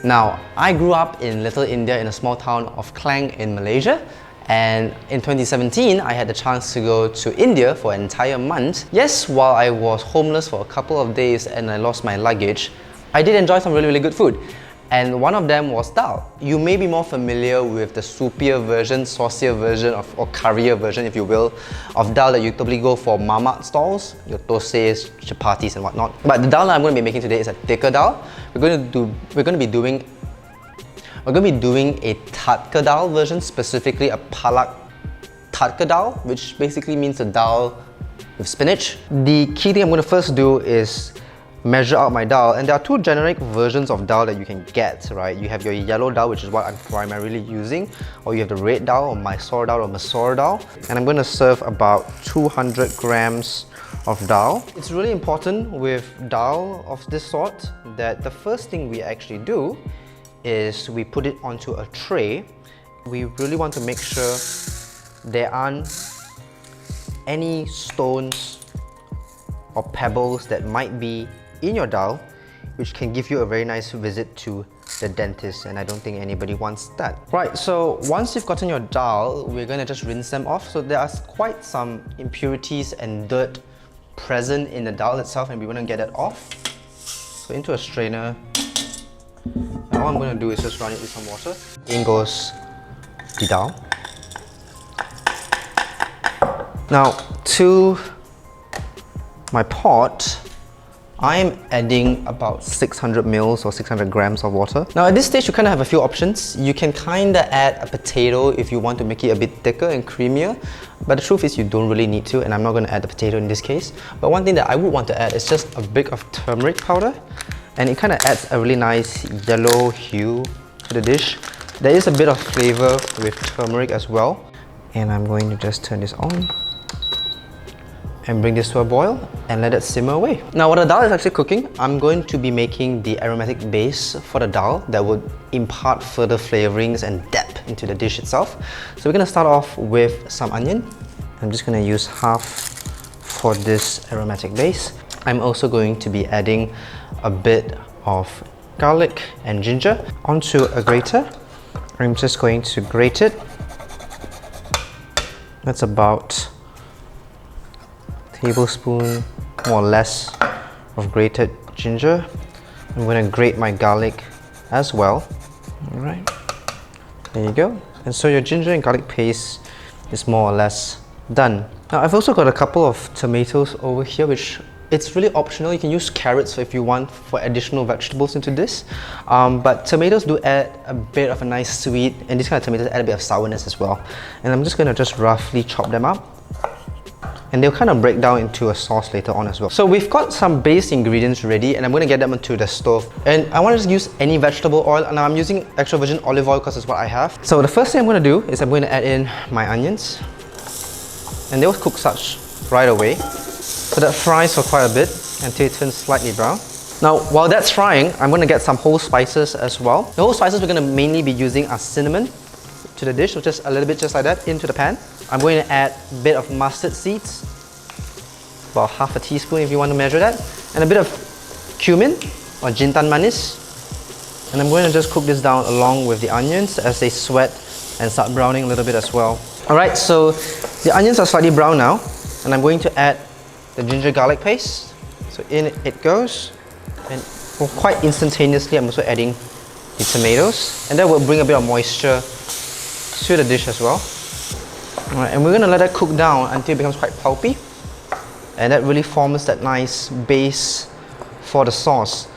Now, I grew up in Little India in a small town of Klang in Malaysia. And in 2017, I had the chance to go to India for an entire month. Yes, while I was homeless for a couple of days and I lost my luggage, I did enjoy some really good food. And one of them was dal. You may be more familiar with the soupier version, saucier version, or currier version, if you will, of dal that you typically go for mamak stalls, your thosais, chapatis and whatnot. But the dal that I'm going to be making today is a thicker dal. We're going to be doing a tadka dal version, specifically a Palak Dhal dal, which basically means a dal with spinach. The key thing I'm going to first do is measure out my dal, and there are two generic versions of dal that you can get, right? You have your yellow dal, which is what I'm primarily using, or you have the red dal, or Mysore dal, or Masoor dal. And I'm going to serve about 200 grams of dal. It's really important with dal of this sort that the first thing we actually do is we put it onto a tray. We really want to make sure there aren't any stones or pebbles that might be in your dal, which can give you a very nice visit to the dentist, and I don't think anybody wants that. Right, so once you've gotten your dal, we're going to just rinse them off. So there are quite some impurities and dirt present in the dal itself, and we want to get that off. So into a strainer. Now what I'm going to do is just run it with some water. In goes the dal. Now to my pot, I'm adding about 600 mils or 600 grams of water. Now at this stage you kind of have a few options. You can kind of add a potato if you want to make it a bit thicker and creamier, but the truth is you don't really need to, and I'm not going to add the potato in this case. But one thing that I would want to add is just a bit of turmeric powder, and it kind of adds a really nice yellow hue to the dish. There is a bit of flavor with turmeric as well, and I'm going to just turn this on and bring this to a boil and let it simmer away. Now while the dal is actually cooking, I'm going to be making the aromatic base for the dal that would impart further flavorings and depth into the dish itself. So we're going to start off with some onion. I'm just going to use half for this aromatic base. I'm also going to be adding a bit of garlic and ginger onto a grater. I'm just going to grate it. That's about tablespoon more or less of grated ginger. I'm going to grate my garlic as well. Alright, there you go. And so your ginger and garlic paste is more or less done. Now I've also got a couple of tomatoes over here, which it's really optional. You can use carrots if you want for additional vegetables into this. But tomatoes do add a bit of a nice sweet, and these kind of tomatoes add a bit of sourness as well. And I'm just going to just roughly chop them up, and they'll kind of break down into a sauce later on as well. So we've got some base ingredients ready, and I'm going to get them onto the stove. And I want to just use any vegetable oil, and I'm using extra virgin olive oil because it's what I have. So the first thing I'm going to do is I'm going to add in my onions, and they'll cook such right away. So that fries for quite a bit until it turns slightly brown. Now while that's frying, I'm going to get some whole spices as well. The whole spices we're going to mainly be using are cinnamon to the dish, so just a little bit just like that into the pan. I'm going to add a bit of mustard seeds, about half a teaspoon if you want to measure that, and a bit of cumin or jintan manis. And I'm going to just cook this down along with the onions as they sweat and start browning a little bit as well. Alright, so the onions are slightly brown now, and I'm going to add the ginger garlic paste. So in it goes, and quite instantaneously I'm also adding the tomatoes, and that will bring a bit of moisture to the dish as well. Alright, and we're going to let that cook down until it becomes quite pulpy, and that really forms that nice base for the sauce.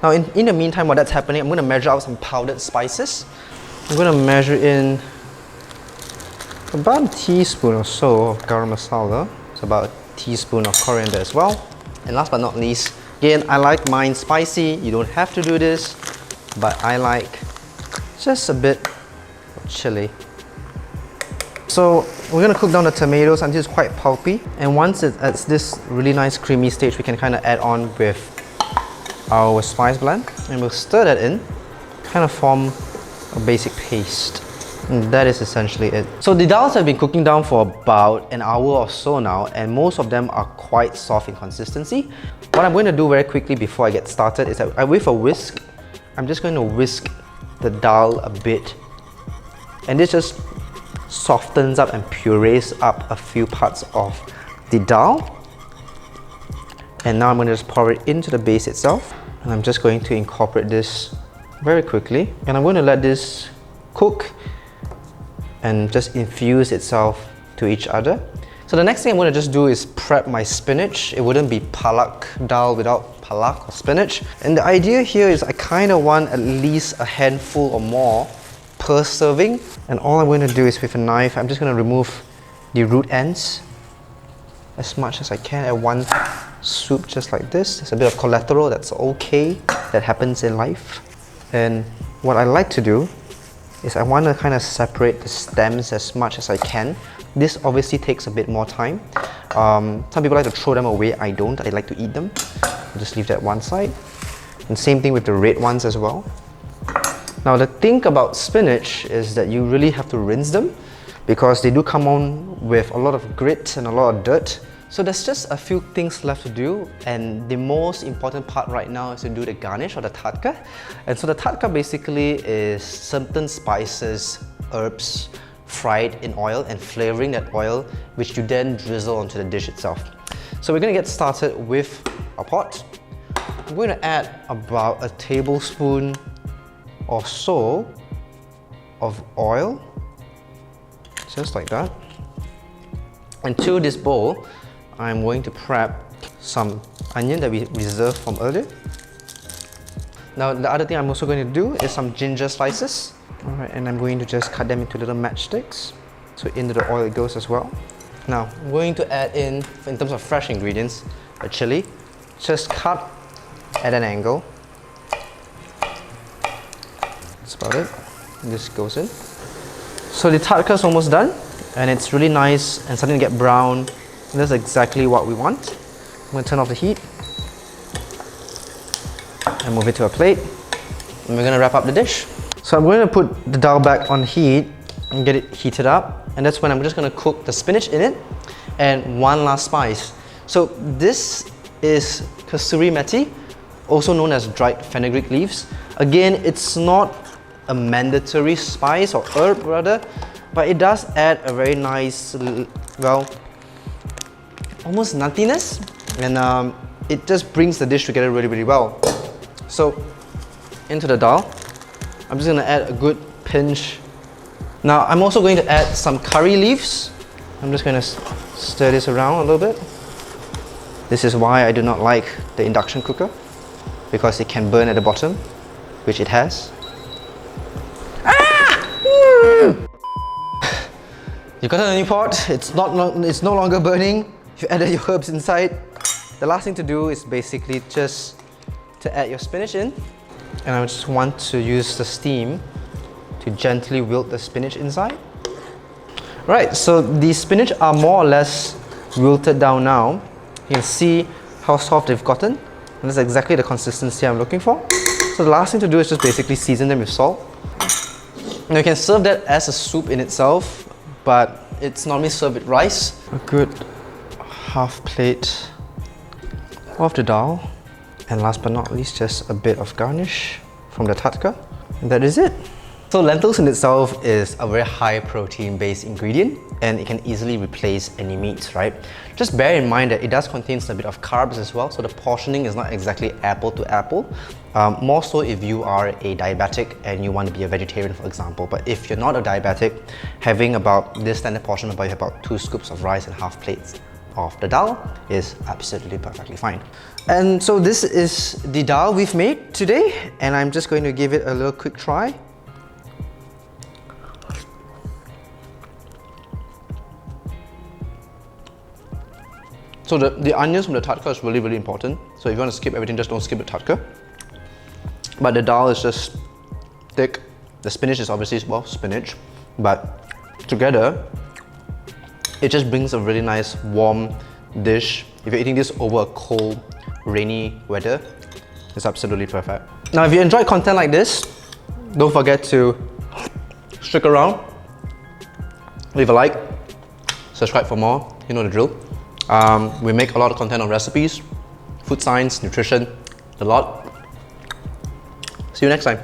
Now in the meantime, while that's happening, I'm going to measure out some powdered spices. I'm going to measure in about a teaspoon or so of garam masala. It's about a teaspoon of coriander as well. And last but not least, again, I like mine spicy. You don't have to do this, but I like just a bit of chili. So we're going to cook down the tomatoes until it's quite pulpy, and once it's at this really nice creamy stage, we can kind of add on with our spice blend, and we'll stir that in, kind of form a basic paste. And that is essentially it. So the dals have been cooking down for about an hour or so now, and most of them are quite soft in consistency. What I'm going to do very quickly before I get started is that with a whisk, I'm just going to whisk the dal a bit, and this just softens up and purees up a few parts of the dal. And now I'm going to just pour it into the base itself, and I'm just going to incorporate this very quickly, and I'm going to let this cook and just infuse itself to each other. So the next thing I'm going to just do is prep my spinach. It wouldn't be Palak Dhal without palak or spinach. And the idea here is I kind of want at least a handful or more per serving. And all I'm going to do is with a knife, I'm just going to remove the root ends as much as I can at one swoop, just like this. There's a bit of collateral, that's okay, that happens in life. And what I like to do is I want to kind of separate the stems as much as I can. This obviously takes a bit more time. Some people like to throw them away. I don't. I like to eat them. I'll just leave that one side. And same thing with the red ones as well. Now the thing about spinach is that you really have to rinse them, because they do come on with a lot of grit and a lot of dirt. So there's just a few things left to do, and the most important part right now is to do the garnish or the tadka. And so the tadka basically is certain spices, herbs, fried in oil and flavoring that oil, which you then drizzle onto the dish itself. So we're going to get started with our pot. I'm going to add about a tablespoon or so of oil, just like that. And to this bowl, I'm going to prep some onion that we reserved from earlier. Now the other thing I'm also going to do is some ginger slices. Alright, and I'm going to just cut them into little matchsticks. So into the oil it goes as well. Now I'm going to add in terms of fresh ingredients, a chili, just cut at an angle. That's about it. And this goes in. So the tadka is almost done, and it's really nice and starting to get brown. And that's exactly what we want. I'm going to turn off the heat and move it to a plate, and we're going to wrap up the dish. So I'm going to put the dal back on heat and get it heated up, and that's when I'm just going to cook the spinach in it and one last spice. So this is kasuri methi, also known as dried fenugreek leaves. Again, it's not a mandatory spice or herb rather, but it does add a very nice, well, almost nuttiness, and it just brings the dish together really, really well. So into the dal, I'm just going to add a good pinch. Now I'm also going to add some curry leaves. I'm just going to stir this around a little bit. This is why I do not like the induction cooker, because it can burn at the bottom, which it has. You've got a new pot, it's no longer burning. You added your herbs inside. The last thing to do is basically just to add your spinach in. And I just want to use the steam to gently wilt the spinach inside. Right, so the spinach are more or less wilted down now. You can see how soft they've gotten. And that's exactly the consistency I'm looking for. So the last thing to do is just basically season them with salt. Now you can serve that as a soup in itself, but it's normally served with rice. A good half plate of the dal, and last but not least, just a bit of garnish from the tadka, and that is it. So lentils in itself is a very high protein based ingredient, and it can easily replace any meats, right? Just bear in mind that it does contain a bit of carbs as well, so the portioning is not exactly apple to apple. More so if you are a diabetic and you want to be a vegetarian, for example. But if you're not a diabetic, having about this standard portion, about 2 scoops of rice and half plates of the dal is absolutely perfectly fine. And so this is the dal we've made today, and I'm just going to give it a little quick try. So the onions from the tadka is really, really important. So if you want to skip everything, just don't skip the tadka. But the dal is just thick. The spinach is obviously, well, spinach, but together it just brings a really nice warm dish. If you're eating this over a cold, rainy weather, it's absolutely perfect. Now if you enjoyed content like this, don't forget to stick around, leave a like, subscribe for more, you know the drill. We make a lot of content on recipes, food science, nutrition, a lot. See you next time.